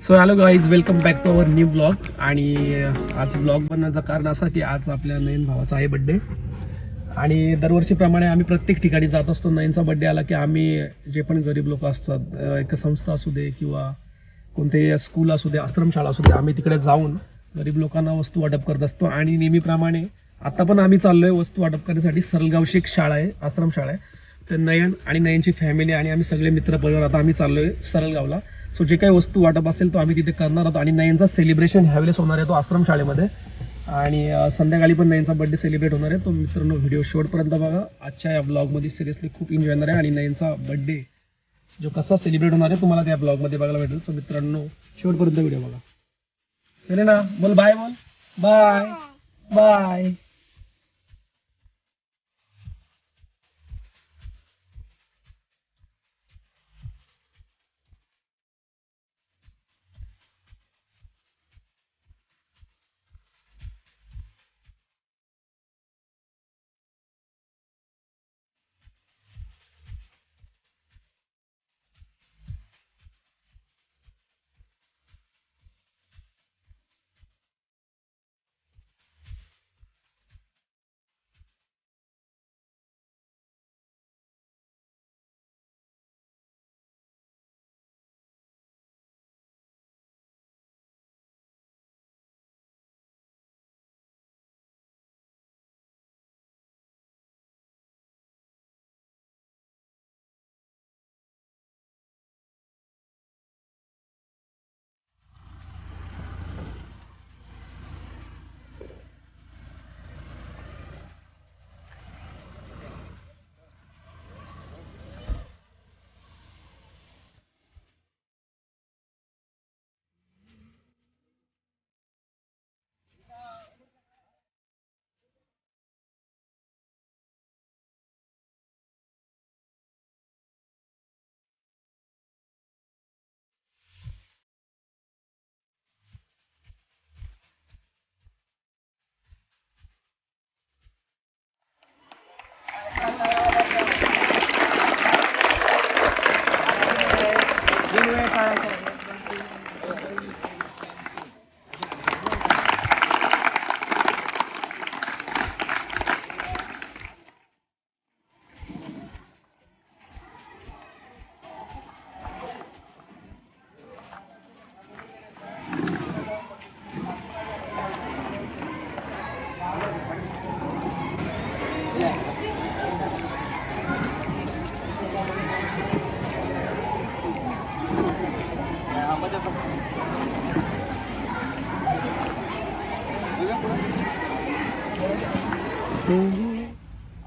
So hello guys, welcome back to our new blog. आणि आज blog बनण्याचं कारण असं की आज आपल्या नयन भावाचा आहे बड्डे. आणि दरवर्षीप्रमाणे आम्ही प्रत्येक ठिकाणी जात असतो. नयनचा बड्डे आला की आम्ही जे पण गरीब लोक असतात, एक संस्था असू दे किंवा कोणते स्कूल असू दे, आश्रमशाळा असू दे, आम्ही तिकडे जाऊन गरीब लोकांना वस्तू वाटप करत असतो. आणि नेहमीप्रमाणे आता पण आम्ही चाललोय वस्तू वाटप करण्यासाठी. सरलगावची एक शाळा आहे, आश्रमशाळा आहे. तर नयन आणि नयनची फॅमिली आणि आम्ही सगळे मित्र परिवार आता आम्ही चाललोय सरलगावला. सो जे काही वस्तू वाटप असेल तो आम्ही तिथे करणार आहोत. आणि नयनचा सेलिब्रेशन ह्यावेळेस होणार आहे तो आश्रमशाळेमध्ये. आणि संध्याकाळी पण नयनचा बड्डे सेलिब्रेट होणार आहे. तो मित्रांनो व्हिडिओ शेवटपर्यंत बघा. आजच्या या ब्लॉगमध्ये सिरियसली खूप एन्जॉय होणार आहे. आणि नयनचा बड्डे जो कसा सेलिब्रेट होणार आहे तुम्हाला त्या ब्लॉगमध्ये बघायला भेटेल. सो मित्रांनो शेवटपर्यंत व्हिडिओ बघा. चले ना, बोल बाय, बोल बाय बाय.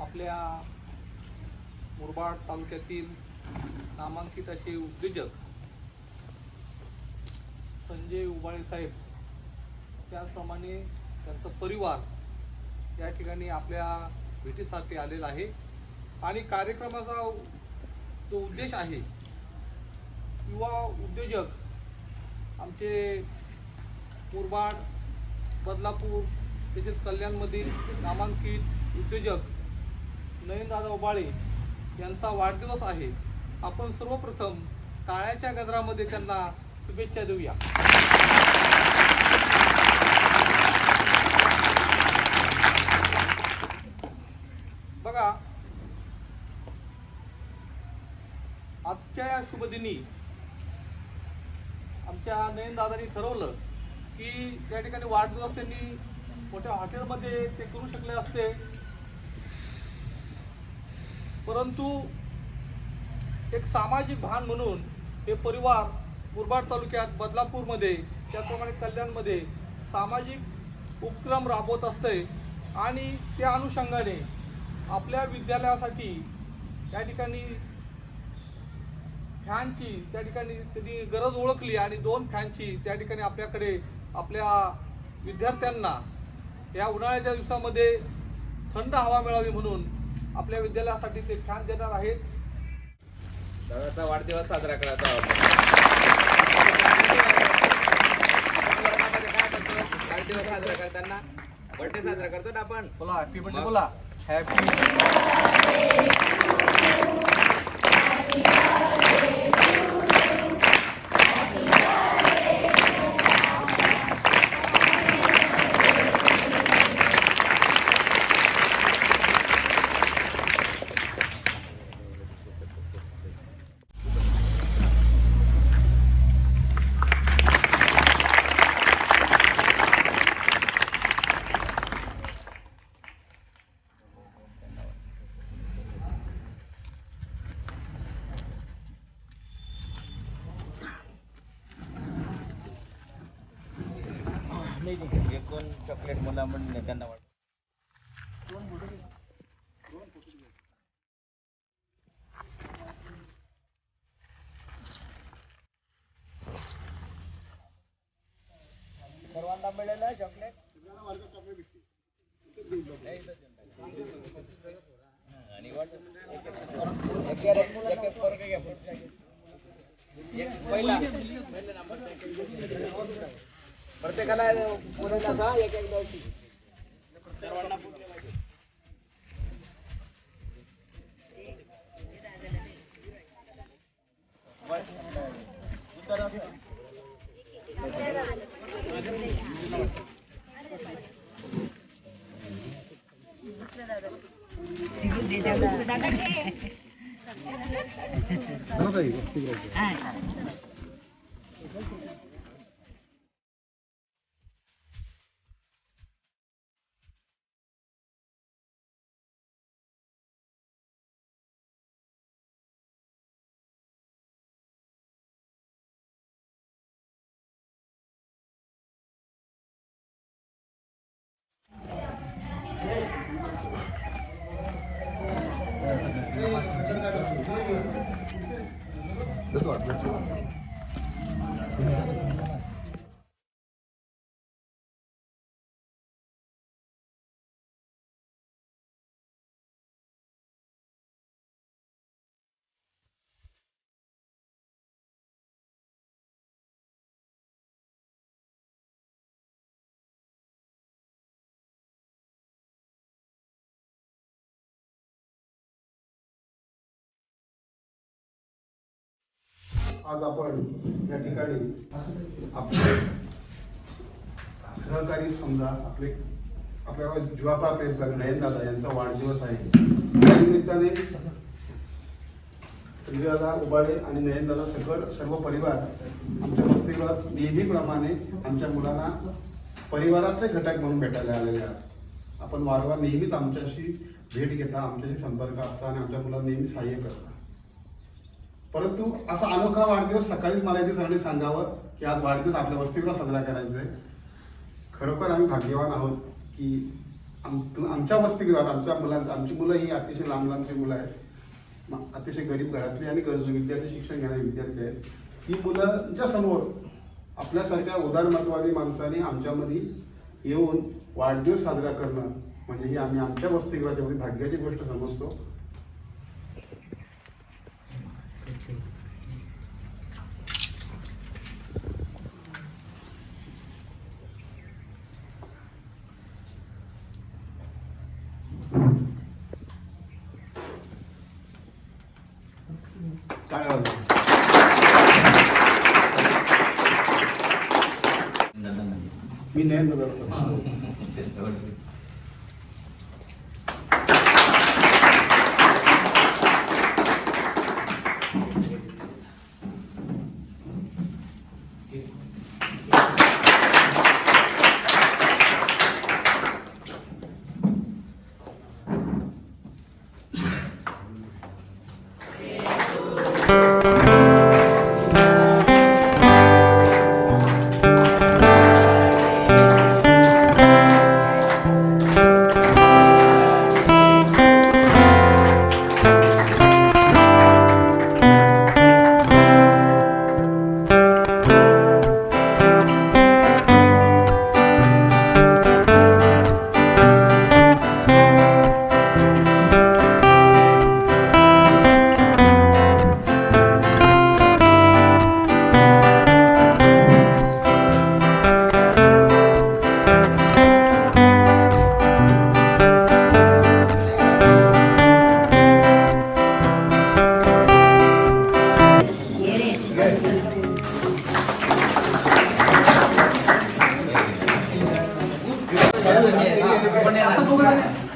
आपल्या मुरबाड तालुक्यातील नामांकित असे उद्योजक संजय उबाळे साहेब, त्याचप्रमाणे त्यांचा परिवार या ठिकाणी आपल्या भेटीसाठी आलेला आहे. आणि कार्यक्रमाचा जो उद्देश आहे, युवा उद्योजक आमचे मुरबाड, बदलापूर तसेच कल्याणमधील नामांकित उद्योजक नयनदादा उबाळे यांचा वाढदिवस आहे. आपण सर्वप्रथम टाळ्याच्या गजरामध्ये त्यांना शुभेच्छा देऊया. बघा, आजच्या या शुभदिनी आमच्या नयनदादांनी ठरवलं की त्या ठिकाणी वाढदिवस त्यांनी मोठ्या हॉटेलमध्ये ते करू शकले असते, परंतु एक सामाजिक भान म्हणून हे परिवार मुरबाड तालुक्यात, बदलापूरमध्ये, त्याचप्रमाणे कल्याणमध्ये सामाजिक उपक्रम राबवत असते. आणि त्या अनुषंगाने आपल्या विद्यालयासाठी त्या ठिकाणी फॅनची त्या ठिकाणी त्यांनी गरज ओळखली आणि 2 फॅनची त्या ठिकाणी आपल्याकडे आपल्या विद्यार्थ्यांना या उन्हाळ्याच्या दिवसामध्ये थंड हवा मिळावी म्हणून आपल्या विद्यालयासाठी ते फॅन देणार आहेत. दादाचा वाढदिवस साजरा करायचा होता. वाढदिवस साजरा करताना बर्थडे साजरा करतो ना आपण. बोला हॅपी बर्थडे, बोला हॅपी. एक दोन चॉकलेट मला म्हणून त्यांना वाटतं. सर्वांना मिळेल चॉकलेट. आणि पहिला प्रत्येकाला बोलायला एक एक द्यायची. सर्वांना पुढे पाहिजे. आज आपण या ठिकाणी आपले सहकारी समजा आपल्या जीवापा पेरसर नयन दादा यांचा वाढदिवस आहे. त्या निमित्ताने संजयदादा उबाळे आणि नयन दादा सर्व परिवार आमच्या वसतिगृहात नेहमीप्रमाणे आमच्या मुलांना परिवारातले घटक म्हणून भेटायला आलेले आहेत. आपण वारंवार नेहमीच आमच्याशी भेट घेता, आमच्याशी संपर्क असता आणि आमच्या मुलांना नेहमी सहाय्य करता. परंतु असा अनोखा वाढदिवस सकाळीच मला इथे सगळ्यांनी सांगावं की आज वाढदिवस आपल्या वसतिगृहात साजरा करायचा आहे. खरोखर आम्ही भाग्यवान आहोत की आमच्या वसतिगृहात आमची मुलं ही अतिशय लांब लांबची मुलं आहेत, अतिशय गरीब घरातली आणि गरजू विद्यार्थी, शिक्षण घेणारे विद्यार्थी आहेत. ही मुलांच्या समोर आपल्यासारख्या उदारमतवादी माणसाने आमच्यामध्ये येऊन वाढदिवस साजरा करणं म्हणजे ही आम्ही आमच्या वसतिगृहाच्या मध्ये भाग्याची गोष्ट समजतो. मी नयन दादा.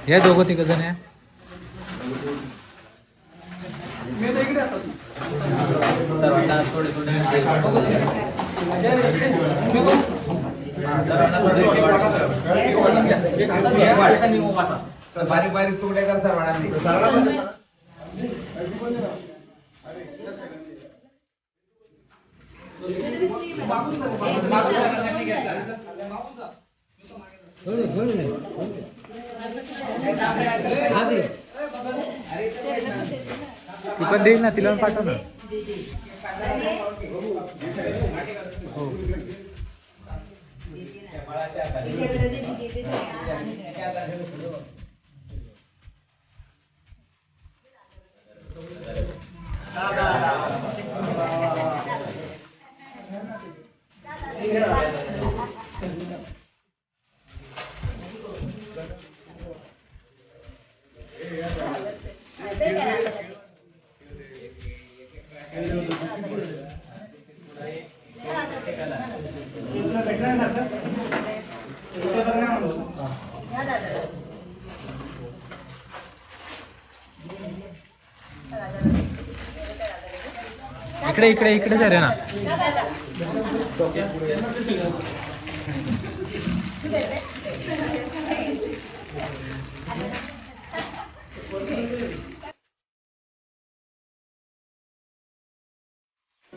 या दोघं तिघ जण आहे. सर्वांना थोडे थोडे बारीक बारीक तुकडे कर सर्वांना. मागून जा. ती पण देईल ना, तिला पण पाठव ना. हो. इकडे इकडे इकडे जा रे ना.